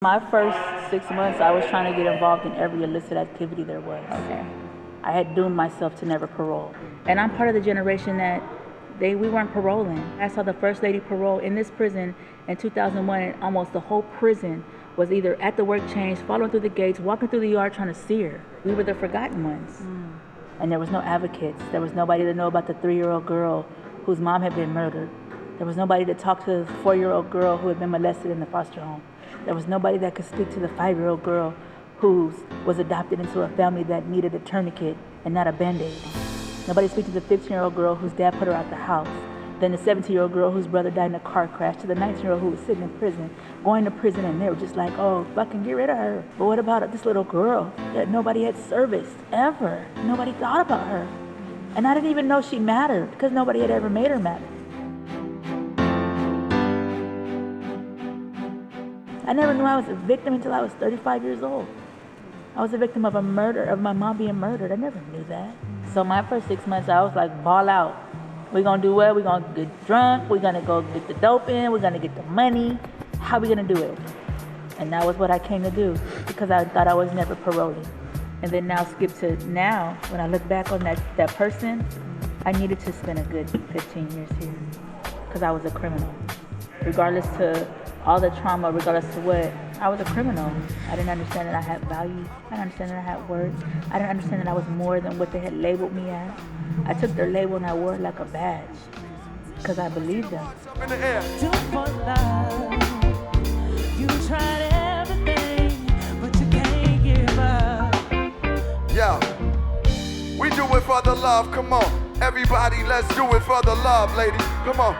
My first 6 months, I was trying to get involved in every illicit activity there was. Okay. I had doomed myself to never parole. And I'm part of the generation that we weren't paroling. I saw the first lady parole in this prison in 2001, and almost the whole prison was either at the work change, following through the gates, walking through the yard trying to see her. We were the forgotten ones. And there was no advocates. There was nobody to know about the 3-year-old girl whose mom had been murdered. There was nobody to talk to the 4-year-old girl who had been molested in the foster home. There was nobody that could speak to the 5-year-old girl who was adopted into a family that needed a tourniquet and not a Band-Aid. Nobody to speak to the 15-year-old girl whose dad put her out the house. Then the 17-year-old girl whose brother died in a car crash, to the 19-year-old who was sitting in prison, going to prison, and they were just like, oh, fucking get rid of her. But what about this little girl that nobody had serviced ever? Nobody thought about her. And I didn't even know she mattered because nobody had ever made her matter. I never knew I was a victim until I was 35 years old. I was a victim of a murder, of my mom being murdered. I never knew that. So my first 6 months, I was like, ball out. We're gonna do what? We're gonna get drunk. We're gonna go get the dope in. We're gonna get the money. How we gonna do it? And that was what I came to do because I thought I was never paroling. And then now skip to now, when I look back on that person, I needed to spend a good 15 years here because I was a criminal. Regardless to all the trauma, regardless to what, I was a criminal. I didn't understand that I had value. I didn't understand that I had worth. I didn't understand that I was more than what they had labeled me as. I took their label and I wore it like a badge because I believed them. Do for love. You tried everything, but you can't give up. Yeah, we do it for the love. Come on, everybody, let's do it for the love, ladies. Come on.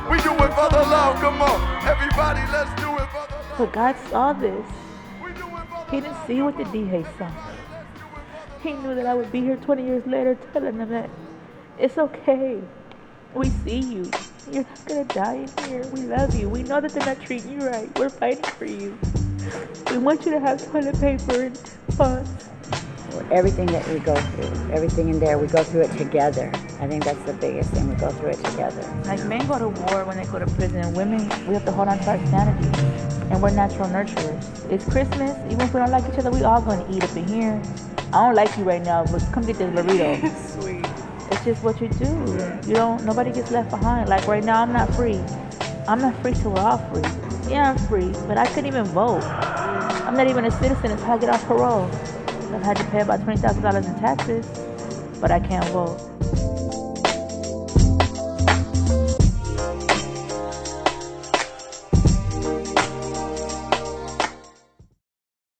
We do it for the love, come on. Everybody, let's do it for the love. But God saw this. He didn't see what the DA saw. He knew that I would be here 20 years later telling them that it's okay. We see you. You're not gonna die in here. We love you. We know that they're not treating you right. We're fighting for you. We want you to have toilet paper and funds. Everything that we go through, everything in there, we go through it together. I think that's the biggest thing. We go through it together. Like men go to war when they go to prison, and women, we have to hold on to our sanity. And we're natural nurturers. It's Christmas. Even if we don't like each other, we all gonna eat up in here. I don't like you right now, but come get this burrito. Sweet. It's just what you do. Nobody gets left behind. Like right now, I'm not free. I'm not free till we're all free. Yeah, I'm free, but I couldn't even vote. I'm not even a citizen until I get off parole. I've had to pay about $20,000 in taxes, but I can't vote.